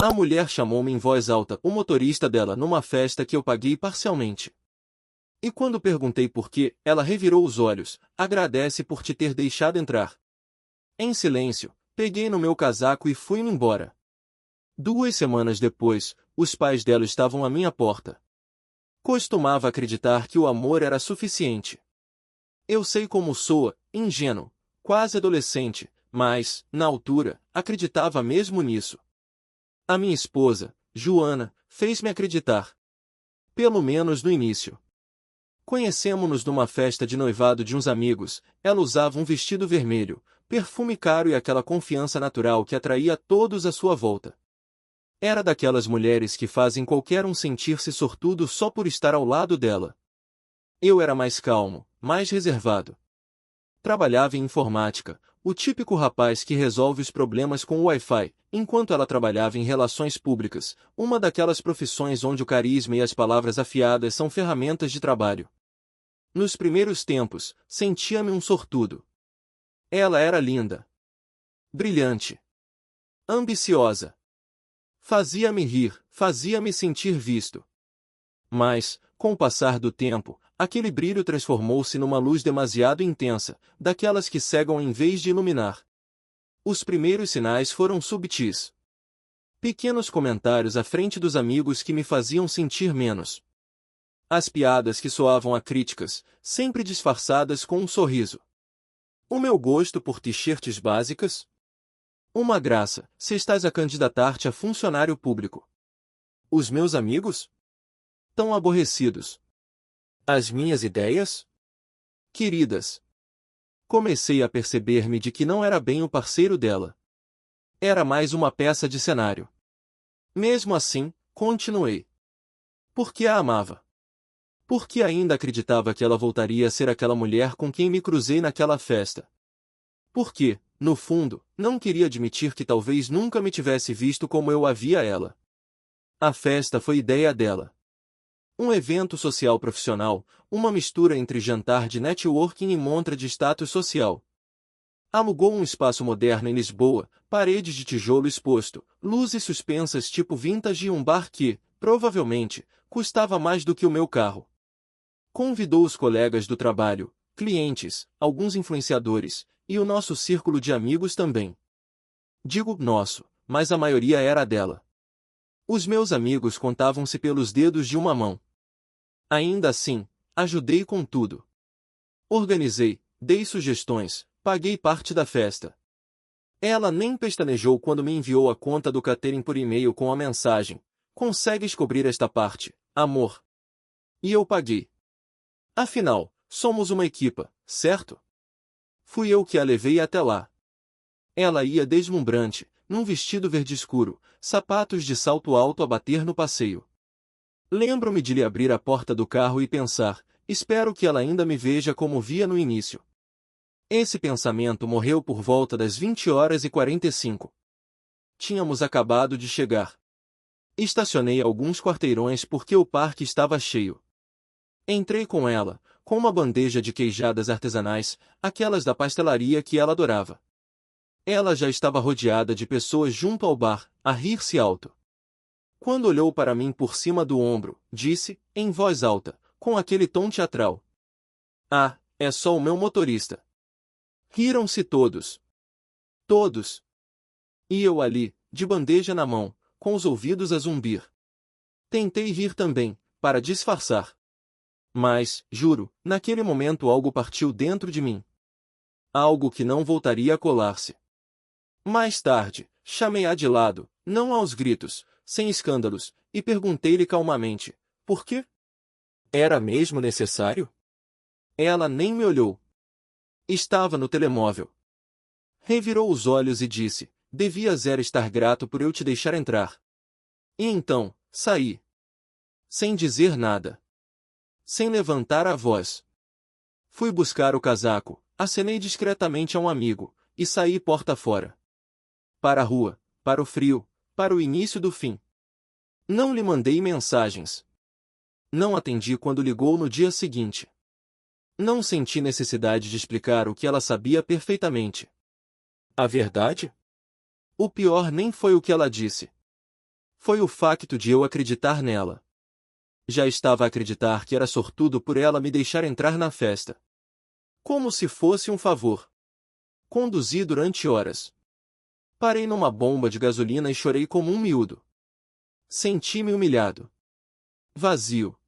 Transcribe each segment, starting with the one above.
A mulher chamou-me em voz alta, o motorista dela, numa festa que eu paguei parcialmente. E quando perguntei por quê, ela revirou os olhos. Agradece por te ter deixado entrar. Em silêncio, peguei no meu casaco e fui-me embora. 2 semanas depois, os pais dela estavam à minha porta. Costumava acreditar que o amor era suficiente. Eu sei como soa, ingênuo, quase adolescente, mas, na altura, acreditava mesmo nisso. A minha esposa, Joana, fez-me acreditar. Pelo menos no início. Conhecemo-nos numa festa de noivado de uns amigos. Ela usava um vestido vermelho, perfume caro e aquela confiança natural que atraía todos à sua volta. Era daquelas mulheres que fazem qualquer um sentir-se sortudo só por estar ao lado dela. Eu era mais calmo, mais reservado. Trabalhava em informática, o típico rapaz que resolve os problemas com o Wi-Fi, enquanto ela trabalhava em relações públicas, uma daquelas profissões onde o carisma e as palavras afiadas são ferramentas de trabalho. Nos primeiros tempos, sentia-me um sortudo. Ela era linda, brilhante, ambiciosa. Fazia-me rir, fazia-me sentir visto. Mas, com o passar do tempo, aquele brilho transformou-se numa luz demasiado intensa, daquelas que cegam em vez de iluminar. Os primeiros sinais foram subtis. Pequenos comentários à frente dos amigos que me faziam sentir menos. As piadas que soavam a críticas, sempre disfarçadas com um sorriso. O meu gosto por t-shirts básicas? Uma graça, se estás a candidatar-te a funcionário público. Os meus amigos? Tão aborrecidos. As minhas ideias? Queridas. Comecei a perceber-me de que não era bem o parceiro dela. Era mais uma peça de cenário. Mesmo assim, continuei. Porque a amava. Porque ainda acreditava que ela voltaria a ser aquela mulher com quem me cruzei naquela festa. Porque, no fundo, não queria admitir que talvez nunca me tivesse visto como eu a via ela. A festa foi ideia dela. Um evento social profissional, uma mistura entre jantar de networking e montra de status social. Alugou um espaço moderno em Lisboa, paredes de tijolo exposto, luzes suspensas tipo vintage e um bar que, provavelmente, custava mais do que o meu carro. Convidou os colegas do trabalho, clientes, alguns influenciadores, e o nosso círculo de amigos também. Digo nosso, mas a maioria era dela. Os meus amigos contavam-se pelos dedos de uma mão. Ainda assim, ajudei com tudo. Organizei, dei sugestões, paguei parte da festa. Ela nem pestanejou quando me enviou a conta do catering por e-mail com a mensagem: consegues cobrir esta parte, amor? E eu paguei. Afinal, somos uma equipa, certo? Fui eu que a levei até lá. Ela ia deslumbrante, num vestido verde escuro, sapatos de salto alto a bater no passeio. Lembro-me de lhe abrir a porta do carro e pensar: espero que ela ainda me veja como via no início. Esse pensamento morreu por volta das 20h45. Tínhamos acabado de chegar. Estacionei alguns quarteirões porque o parque estava cheio. Entrei com ela, com uma bandeja de queijadas artesanais, aquelas da pastelaria que ela adorava. Ela já estava rodeada de pessoas junto ao bar, a rir-se alto. Quando olhou para mim por cima do ombro, disse, em voz alta, com aquele tom teatral: ah, é só o meu motorista. Riram-se todos. Todos. E eu ali, de bandeja na mão, com os ouvidos a zumbir. Tentei rir também, para disfarçar. Mas, juro, naquele momento algo partiu dentro de mim. Algo que não voltaria a colar-se. Mais tarde, chamei-a de lado, não aos gritos, sem escândalos, e perguntei-lhe calmamente: por quê? Era mesmo necessário? Ela nem me olhou. Estava no telemóvel. Revirou os olhos e disse: devias estar grato por eu te deixar entrar. E então, saí. Sem dizer nada. Sem levantar a voz. Fui buscar o casaco, acenei discretamente a um amigo, e saí porta fora. Para a rua, para o frio, para o início do fim. Não lhe mandei mensagens. Não atendi quando ligou no dia seguinte. Não senti necessidade de explicar o que ela sabia perfeitamente. A verdade? O pior nem foi o que ela disse. Foi o facto de eu acreditar nela. Já estava a acreditar que era sortudo por ela me deixar entrar na festa. Como se fosse um favor. Conduzi durante horas. Parei numa bomba de gasolina e chorei como um miúdo. Senti-me humilhado. Vazio.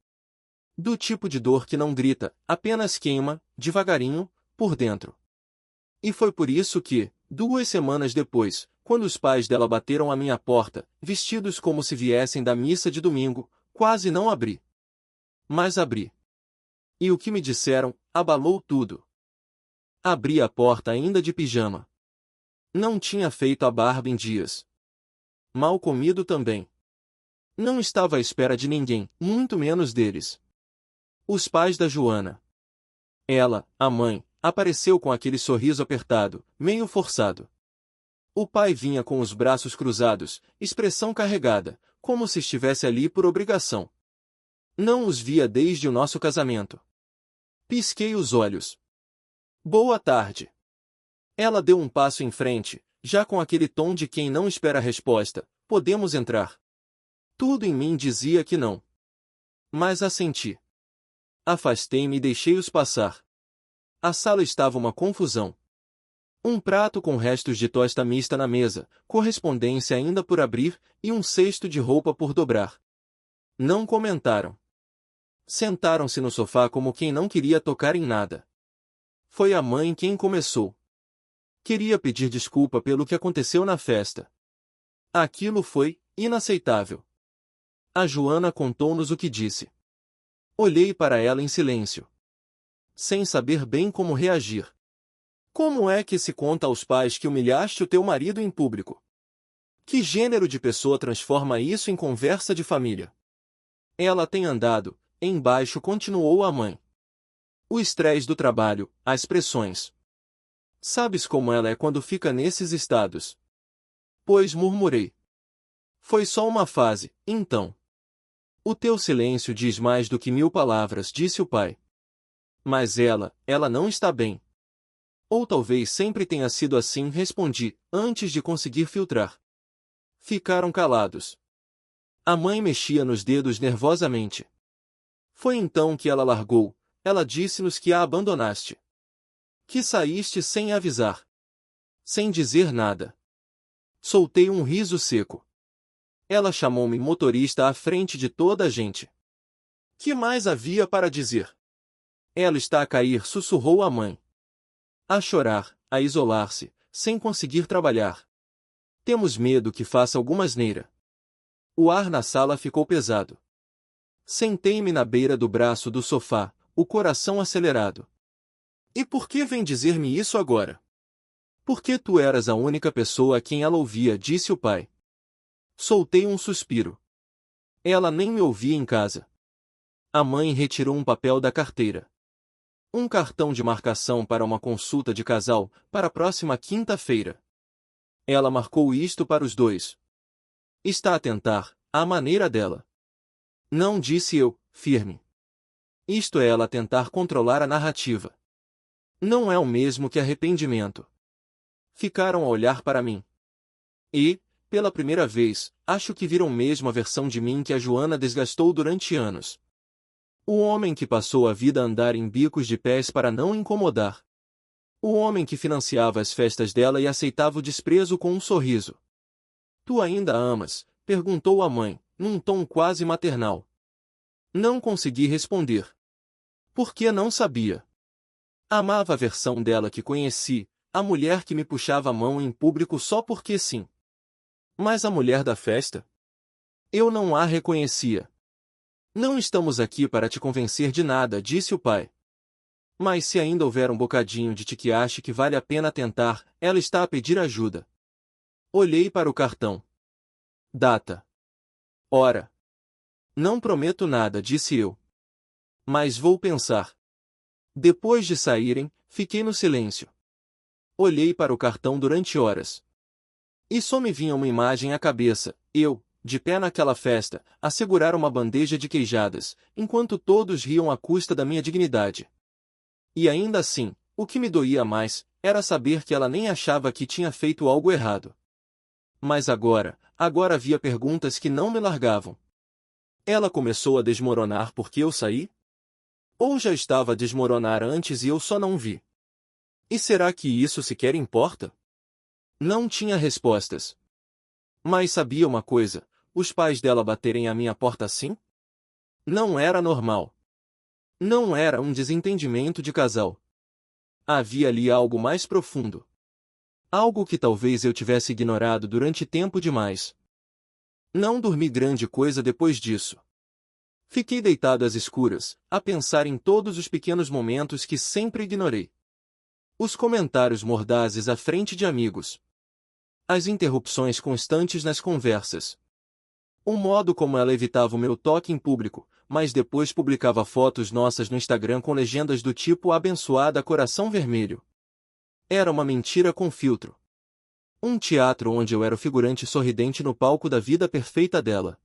Do tipo de dor que não grita, apenas queima, devagarinho, por dentro. E foi por isso que, 2 semanas depois, quando os pais dela bateram à minha porta, vestidos como se viessem da missa de domingo, quase não abri. Mas abri. E o que me disseram, abalou tudo. Abri a porta ainda de pijama. Não tinha feito a barba em dias. Mal comido também. Não estava à espera de ninguém, muito menos deles. Os pais da Joana. Ela, a mãe, apareceu com aquele sorriso apertado, meio forçado. O pai vinha com os braços cruzados, expressão carregada, como se estivesse ali por obrigação. Não os via desde o nosso casamento. Pisquei os olhos. Boa tarde. Ela deu um passo em frente, já com aquele tom de quem não espera a resposta. Podemos entrar. Tudo em mim dizia que não. Mas assenti. Afastei-me e deixei-os passar. A sala estava uma confusão. Um prato com restos de tosta mista na mesa, correspondência ainda por abrir, e um cesto de roupa por dobrar. Não comentaram. Sentaram-se no sofá como quem não queria tocar em nada. Foi a mãe quem começou. Queria pedir desculpa pelo que aconteceu na festa. Aquilo foi inaceitável. A Joana contou-nos o que disse. Olhei para ela em silêncio. Sem saber bem como reagir. Como é que se conta aos pais que humilhaste o teu marido em público? Que gênero de pessoa transforma isso em conversa de família? Ela tem andado, embaixo continuou a mãe. O estresse do trabalho, as pressões. Sabes como ela é quando fica nesses estados? Pois murmurei. Foi só uma fase, então. O teu silêncio diz mais do que 1000 palavras, disse o pai. Mas ela não está bem. Ou talvez sempre tenha sido assim, respondi, antes de conseguir filtrar. Ficaram calados. A mãe mexia nos dedos nervosamente. Foi então que ela largou. Ela disse-nos que a abandonaste. Que saíste sem avisar. Sem dizer nada. Soltei um riso seco. Ela chamou-me motorista à frente de toda a gente. Que mais havia para dizer? Ela está a cair, sussurrou a mãe. A chorar, a isolar-se, sem conseguir trabalhar. Temos medo que faça alguma asneira. O ar na sala ficou pesado. Sentei-me na beira do braço do sofá, o coração acelerado. E por que vem dizer-me isso agora? Porque tu eras a única pessoa a quem ela ouvia, disse o pai. Soltei um suspiro. Ela nem me ouvia em casa. A mãe retirou um papel da carteira. Um cartão de marcação para uma consulta de casal, para a próxima quinta-feira. Ela marcou isto para os dois. Está a tentar, à maneira dela. Não, disse eu, firme. Isto é ela tentar controlar a narrativa. Não é o mesmo que arrependimento. Ficaram a olhar para mim. E, pela primeira vez, acho que viram mesmo a versão de mim que a Joana desgastou durante anos. O homem que passou a vida a andar em bicos de pés para não incomodar. O homem que financiava as festas dela e aceitava o desprezo com um sorriso. Tu ainda a amas? Perguntou a mãe, num tom quase maternal. Não consegui responder. Porque não sabia. Amava a versão dela que conheci, a mulher que me puxava a mão em público só porque sim. Mas a mulher da festa? Eu não a reconhecia. Não estamos aqui para te convencer de nada, disse o pai. Mas se ainda houver um bocadinho de ti que ache que vale a pena tentar, ela está a pedir ajuda. Olhei para o cartão. Data. Hora. Não prometo nada, disse eu. Mas vou pensar. Depois de saírem, fiquei no silêncio. Olhei para o cartão durante horas. E só me vinha uma imagem à cabeça, eu, de pé naquela festa, a segurar uma bandeja de queijadas, enquanto todos riam à custa da minha dignidade. E ainda assim, o que me doía mais, era saber que ela nem achava que tinha feito algo errado. Mas agora, agora havia perguntas que não me largavam. Ela começou a desmoronar porque eu saí? Ou já estava a desmoronar antes e eu só não vi? E será que isso sequer importa? Não tinha respostas. Mas sabia uma coisa, os pais dela baterem à minha porta assim? Não era normal. Não era um desentendimento de casal. Havia ali algo mais profundo. Algo que talvez eu tivesse ignorado durante tempo demais. Não dormi grande coisa depois disso. Fiquei deitado às escuras, a pensar em todos os pequenos momentos que sempre ignorei. Os comentários mordazes à frente de amigos. As interrupções constantes nas conversas. O modo como ela evitava o meu toque em público, mas depois publicava fotos nossas no Instagram com legendas do tipo abençoada coração vermelho. Era uma mentira com filtro. Um teatro onde eu era o figurante sorridente no palco da vida perfeita dela.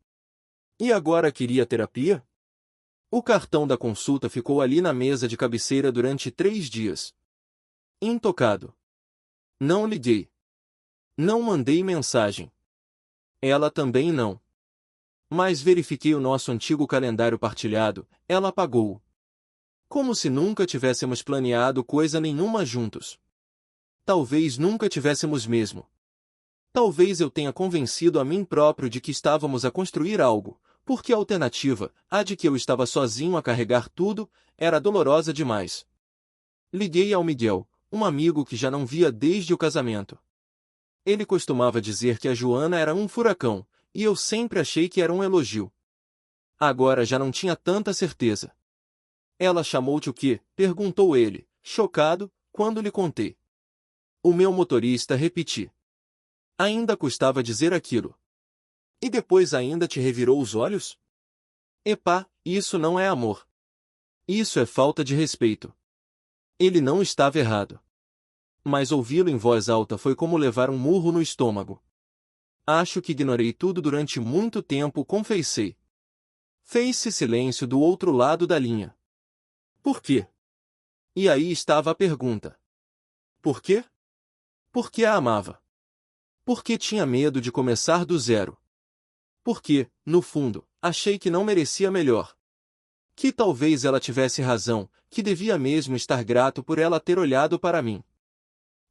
E agora queria terapia? O cartão da consulta ficou ali na mesa de cabeceira durante 3 dias. Intocado. Não liguei. Não mandei mensagem. Ela também não. Mas verifiquei o nosso antigo calendário partilhado, ela apagou-o. Como se nunca tivéssemos planeado coisa nenhuma juntos. Talvez nunca tivéssemos mesmo. Talvez eu tenha convencido a mim próprio de que estávamos a construir algo, porque a alternativa, a de que eu estava sozinho a carregar tudo, era dolorosa demais. Liguei ao Miguel, um amigo que já não via desde o casamento. Ele costumava dizer que a Joana era um furacão, e eu sempre achei que era um elogio. Agora já não tinha tanta certeza. Ela chamou-te o quê? Perguntou ele, chocado, quando lhe contei. O meu motorista repeti. Ainda custava dizer aquilo. E depois ainda te revirou os olhos? Epá, isso não é amor. Isso é falta de respeito. Ele não estava errado. Mas ouvi-lo em voz alta foi como levar um murro no estômago. Acho que ignorei tudo durante muito tempo, confessei. Fez-se silêncio do outro lado da linha. Por quê? E aí estava a pergunta. Por quê? Porque a amava. Porque tinha medo de começar do zero. Porque, no fundo, achei que não merecia melhor. Que talvez ela tivesse razão, que devia mesmo estar grato por ela ter olhado para mim.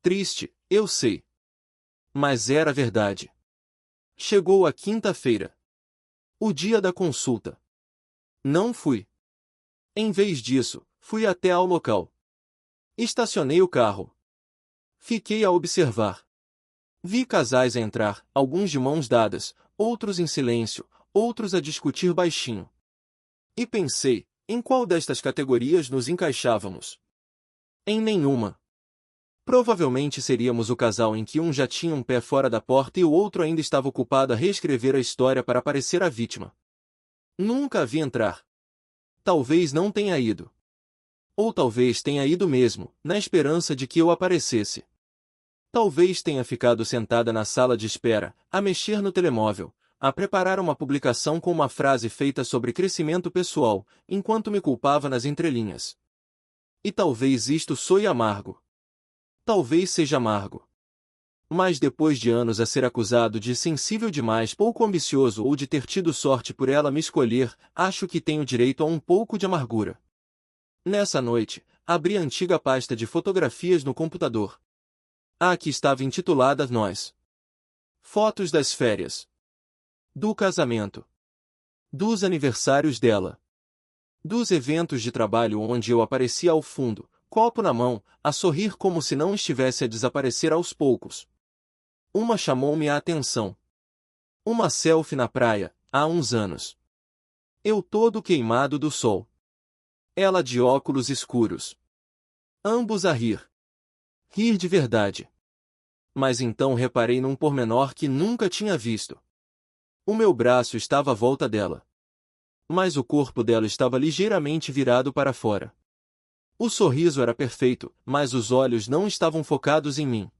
Triste, eu sei. Mas era verdade. Chegou a quinta-feira. O dia da consulta. Não fui. Em vez disso, fui até ao local. Estacionei o carro. Fiquei a observar. Vi casais a entrar, alguns de mãos dadas, outros em silêncio, outros a discutir baixinho. E pensei, em qual destas categorias nos encaixávamos? Em nenhuma. Provavelmente seríamos o casal em que um já tinha um pé fora da porta e o outro ainda estava ocupado a reescrever a história para parecer a vítima. Nunca a vi entrar. Talvez não tenha ido. Ou talvez tenha ido mesmo, na esperança de que eu aparecesse. Talvez tenha ficado sentada na sala de espera, a mexer no telemóvel, a preparar uma publicação com uma frase feita sobre crescimento pessoal, enquanto me culpava nas entrelinhas. E talvez isto soe amargo. Talvez seja amargo. Mas depois de anos a ser acusado de sensível demais, pouco ambicioso ou de ter tido sorte por ela me escolher, acho que tenho direito a um pouco de amargura. Nessa noite, abri a antiga pasta de fotografias no computador. A que estava intitulada Nós. Fotos das férias. Do casamento. Dos aniversários dela. Dos eventos de trabalho onde eu aparecia ao fundo, copo na mão, a sorrir como se não estivesse a desaparecer aos poucos. Uma chamou-me a atenção. Uma selfie na praia, há uns anos. Eu todo queimado do sol. Ela de óculos escuros. Ambos a rir. Rir de verdade. Mas então reparei num pormenor que nunca tinha visto. O meu braço estava à volta dela. Mas o corpo dela estava ligeiramente virado para fora. O sorriso era perfeito, mas os olhos não estavam focados em mim.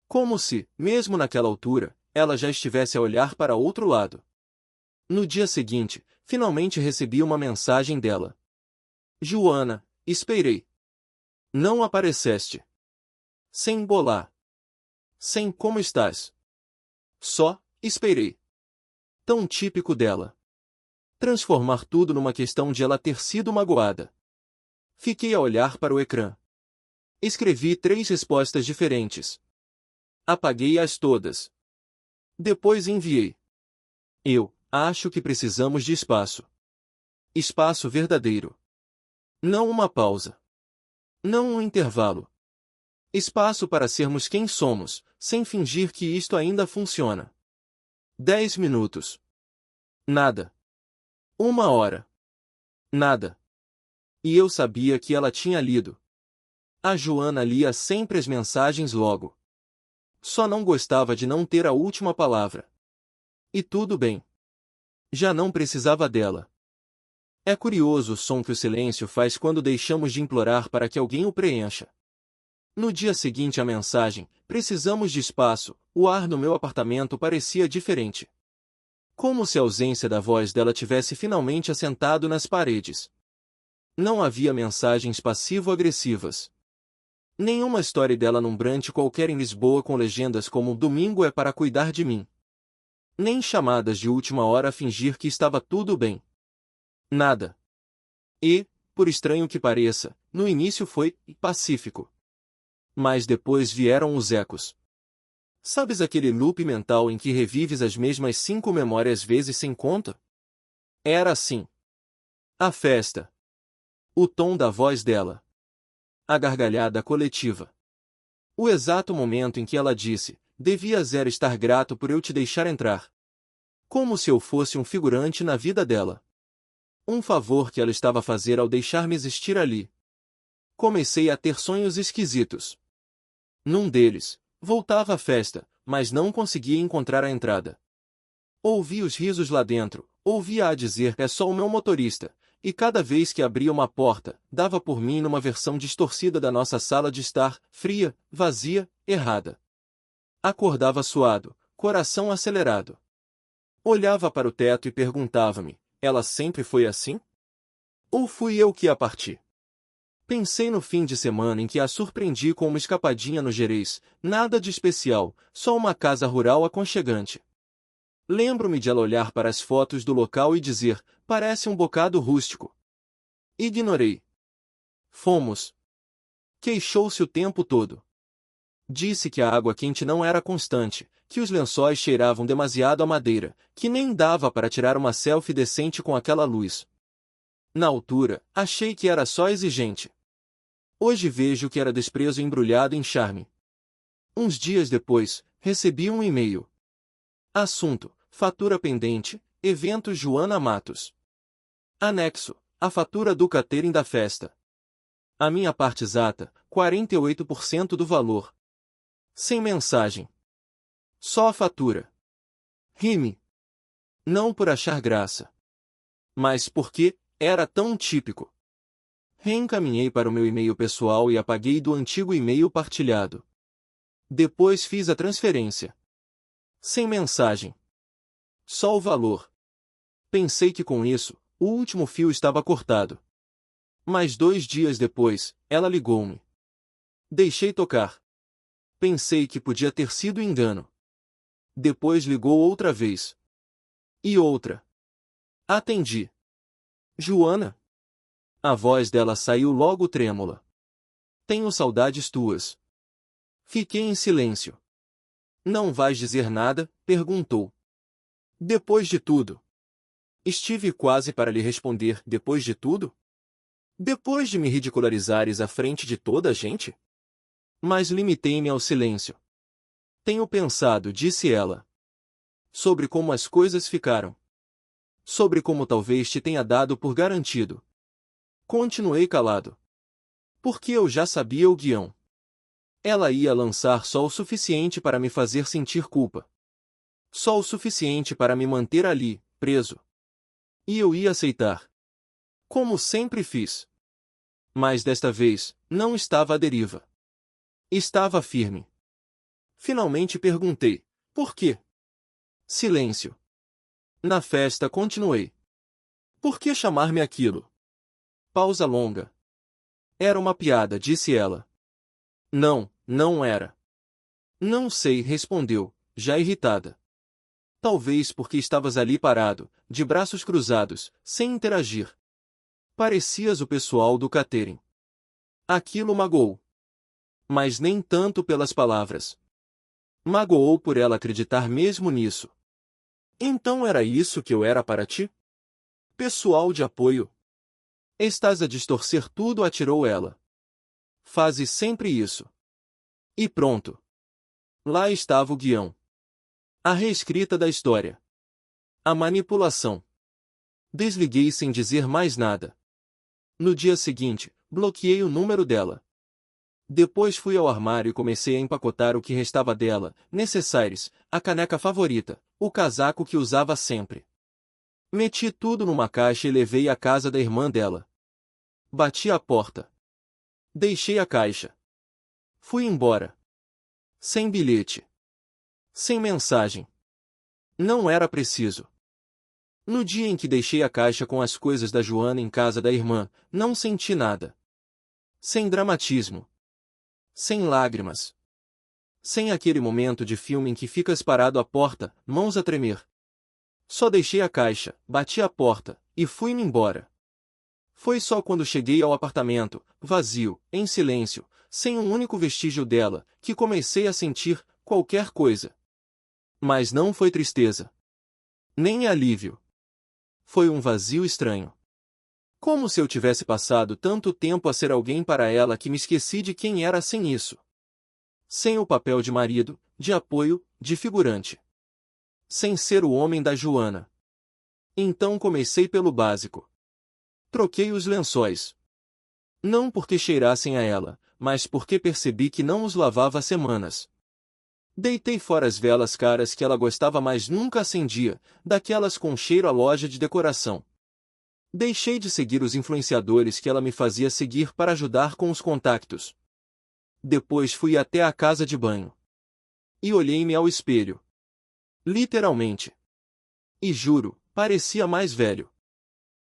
Como se, mesmo naquela altura, ela já estivesse a olhar para outro lado. No dia seguinte, finalmente recebi uma mensagem dela. Joana, esperei. Não apareceste. Sem bolar. Sem como estás. Só, Esperei. Tão típico dela. Transformar tudo numa questão de ela ter sido magoada. Fiquei a olhar para o ecrã. Escrevi 3 respostas diferentes. Apaguei-as todas. Depois enviei. Eu acho que precisamos de espaço. Espaço verdadeiro. Não uma pausa. Não um intervalo. Espaço para sermos quem somos, sem fingir que isto ainda funciona. 10 minutos. Nada. 1 hora. Nada. E eu sabia que ela tinha lido. A Joana lia sempre as mensagens logo. Só não gostava de não ter a última palavra. E tudo bem. Já não precisava dela. É curioso o som que o silêncio faz quando deixamos de implorar para que alguém o preencha. No dia seguinte à mensagem, precisamos de espaço, o ar no meu apartamento parecia diferente. Como se a ausência da voz dela tivesse finalmente assentado nas paredes. Não havia mensagens passivo-agressivas. Nenhuma história dela num brunch qualquer em Lisboa com legendas como "Domingo é para cuidar de mim". Nem chamadas de última hora a fingir que estava tudo bem. Nada. E, por estranho que pareça, no início foi pacífico. Mas depois vieram os ecos. Sabes aquele loop mental em que revives as mesmas 5 memórias vezes sem conta? Era assim. A festa. O tom da voz dela. A gargalhada coletiva. O exato momento em que ela disse: "Devias estar grato por eu te deixar entrar." Como se eu fosse um figurante na vida dela. Um favor que ela estava a fazer ao deixar-me existir ali. Comecei a ter sonhos esquisitos. Num deles, voltava à festa, mas não conseguia encontrar a entrada. Ouvi os risos lá dentro, ouvia a dizer: "É só o meu motorista", e cada vez que abria uma porta, dava por mim numa versão distorcida da nossa sala de estar, fria, vazia, errada. Acordava suado, coração acelerado. Olhava para o teto e perguntava-me: ela sempre foi assim? Ou fui eu que a parti? Pensei no fim de semana em que a surpreendi com uma escapadinha no Gerês, nada de especial, só uma casa rural aconchegante. Lembro-me de ela olhar para as fotos do local e dizer: "Parece um bocado rústico." Ignorei. Fomos. Queixou-se o tempo todo. Disse que a água quente não era constante, que os lençóis cheiravam demasiado a madeira, que nem dava para tirar uma selfie decente com aquela luz. Na altura, achei que era só exigente. Hoje vejo que era desprezo embrulhado em charme. Uns dias depois, recebi um e-mail. Assunto: fatura pendente, evento Joana Matos. Anexo: a fatura do catering da festa. A minha parte exata, 48% do valor. Sem mensagem. Só a fatura. Ri-me. Não por achar graça. Mas porque era tão típico. Reencaminhei para o meu e-mail pessoal e apaguei do antigo e-mail partilhado. Depois fiz a transferência. Sem mensagem. Só o valor. Pensei que com isso, o último fio estava cortado. Mas 2 dias depois, ela ligou-me. Deixei tocar. Pensei que podia ter sido engano. Depois ligou outra vez. E outra. Atendi. "Joana?" A voz dela saiu logo trêmula. "Tenho saudades tuas." Fiquei em silêncio. "Não vais dizer nada?" perguntou. "Depois de tudo." Estive quase para lhe responder: "Depois de tudo? Depois de me ridicularizares à frente de toda a gente?" Mas limitei-me ao silêncio. "Tenho pensado", disse ela, "sobre como as coisas ficaram. Sobre como talvez te tenha dado por garantido." Continuei calado. Porque eu já sabia o guião. Ela ia lançar só o suficiente para me fazer sentir culpa. Só o suficiente para me manter ali, preso. E eu ia aceitar. Como sempre fiz. Mas desta vez, não estava à deriva. Estava firme. Finalmente perguntei: "Por quê?" Silêncio. Na festa continuei. "Por que chamar-me aquilo?" Pausa longa. "Era uma piada", disse ela. "Não, não era." "Não sei", respondeu, já irritada. Talvez porque estavas ali parado, de braços cruzados, sem interagir. Parecias o pessoal do catering. Aquilo magoou. Mas nem tanto pelas palavras. Magoou por ela acreditar mesmo nisso. Então era isso que eu era para ti? Pessoal de apoio. Estás a distorcer tudo, atirou ela. Fazes sempre isso. E pronto. Lá estava o guião. A reescrita da história. A manipulação. Desliguei sem dizer mais nada. No dia seguinte, bloqueei o número dela. Depois fui ao armário e comecei a empacotar o que restava dela, necessaires, a caneca favorita, o casaco que usava sempre. Meti tudo numa caixa e levei à casa da irmã dela. Bati à porta. Deixei a caixa. Fui embora. Sem bilhete. Sem mensagem. Não era preciso. No dia em que deixei a caixa com as coisas da Joana em casa da irmã, não senti nada. Sem dramatismo. Sem lágrimas. Sem aquele momento de filme em que ficas parado à porta, mãos a tremer. Só deixei a caixa, bati a porta, e fui-me embora. Foi só quando cheguei ao apartamento, vazio, em silêncio, sem um único vestígio dela, que comecei a sentir qualquer coisa. Mas não foi tristeza. Nem alívio. Foi um vazio estranho. Como se eu tivesse passado tanto tempo a ser alguém para ela que me esqueci de quem era sem isso. Sem o papel de marido, de apoio, de figurante. Sem ser o homem da Joana. Então comecei pelo básico. Troquei os lençóis. Não porque cheirassem a ela, mas porque percebi que não os lavava há semanas. Deitei fora as velas caras que ela gostava mas nunca acendia, daquelas com cheiro à loja de decoração. Deixei de seguir os influenciadores que ela me fazia seguir para ajudar com os contactos. Depois fui até a casa de banho. E olhei-me ao espelho. Literalmente. E juro, parecia mais velho.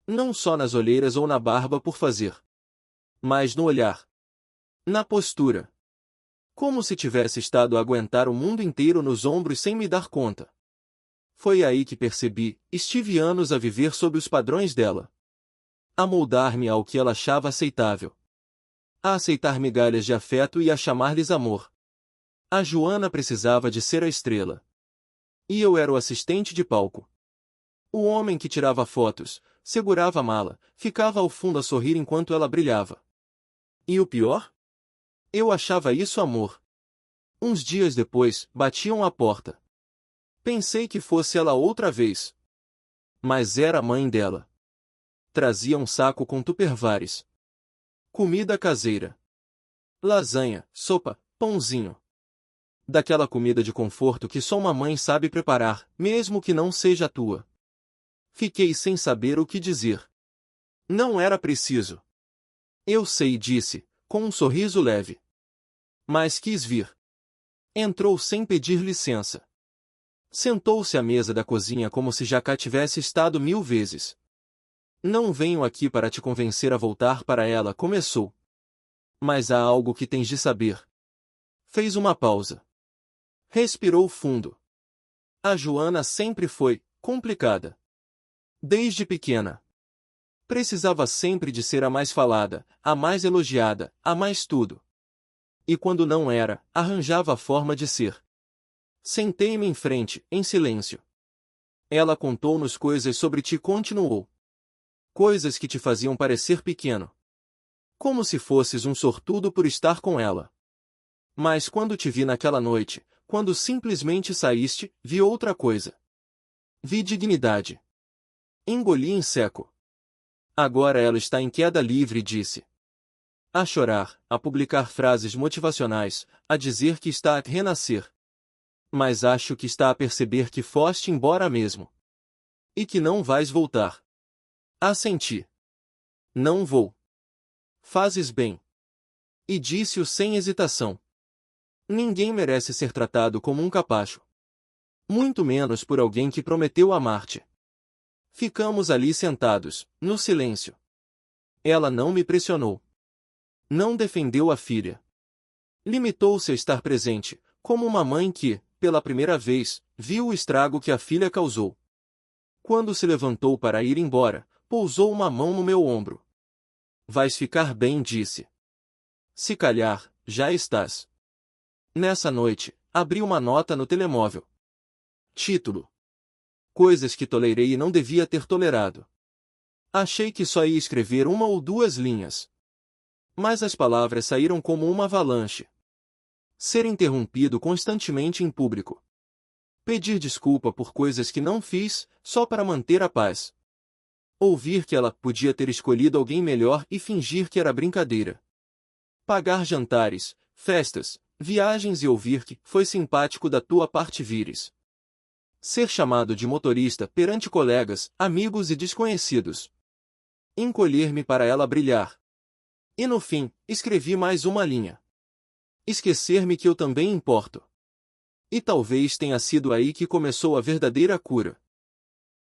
Não só nas olheiras ou na barba por fazer. Mas no olhar. Na postura. Como se tivesse estado a aguentar o mundo inteiro nos ombros sem me dar conta. Foi aí que percebi, estive anos a viver sob os padrões dela. A moldar-me ao que ela achava aceitável. A aceitar migalhas de afeto e a chamar-lhes amor. A Joana precisava de ser a estrela. E eu era o assistente de palco. O homem que tirava fotos, segurava a mala, ficava ao fundo a sorrir enquanto ela brilhava. E o pior? Eu achava isso amor. Uns dias depois, batiam à porta. Pensei que fosse ela outra vez. Mas era a mãe dela. Trazia um saco com tupperwares. Comida caseira. Lasanha, sopa, pãozinho. Daquela comida de conforto que só uma mãe sabe preparar, mesmo que não seja a tua. Fiquei sem saber o que dizer. Não era preciso. Eu sei, disse, com um sorriso leve. Mas quis vir. Entrou sem pedir licença. Sentou-se à mesa da cozinha como se já cá tivesse estado 1000 vezes. Não venho aqui para te convencer a voltar para ela, começou. Mas há algo que tens de saber. Fez uma pausa. Respirou fundo. A Joana sempre foi complicada. Desde pequena. Precisava sempre de ser a mais falada, a mais elogiada, a mais tudo. E quando não era, arranjava a forma de ser. Sentei-me em frente, em silêncio. Ela contou-nos coisas sobre ti, continuou. Coisas que te faziam parecer pequeno. Como se fosses um sortudo por estar com ela. Mas quando te vi naquela noite, quando simplesmente saíste, vi outra coisa. Vi dignidade. Engoli em seco. Agora ela está em queda livre, disse. A chorar, a publicar frases motivacionais, a dizer que está a renascer. Mas acho que está a perceber que foste embora mesmo. E que não vais voltar. Assenti. Não vou. Fazes bem. E disse-o sem hesitação. Ninguém merece ser tratado como um capacho. Muito menos por alguém que prometeu amar-te. Ficamos ali sentados, no silêncio. Ela não me pressionou. Não defendeu a filha. Limitou-se a estar presente, como uma mãe que, pela primeira vez, viu o estrago que a filha causou. Quando se levantou para ir embora, pousou uma mão no meu ombro. Vais ficar bem, disse. Se calhar, já estás. Nessa noite, abri uma nota no telemóvel. Título: Coisas que tolerei e não devia ter tolerado. Achei que só ia escrever uma ou duas linhas. Mas as palavras saíram como uma avalanche. Ser interrompido constantemente em público. Pedir desculpa por coisas que não fiz, só para manter a paz. Ouvir que ela podia ter escolhido alguém melhor e fingir que era brincadeira. Pagar jantares, festas, viagens e ouvir que foi simpático da tua parte vires. Ser chamado de motorista perante colegas, amigos e desconhecidos. Encolher-me para ela brilhar. E no fim, escrevi mais uma linha. Esquecer-me que eu também importo. E talvez tenha sido aí que começou a verdadeira cura.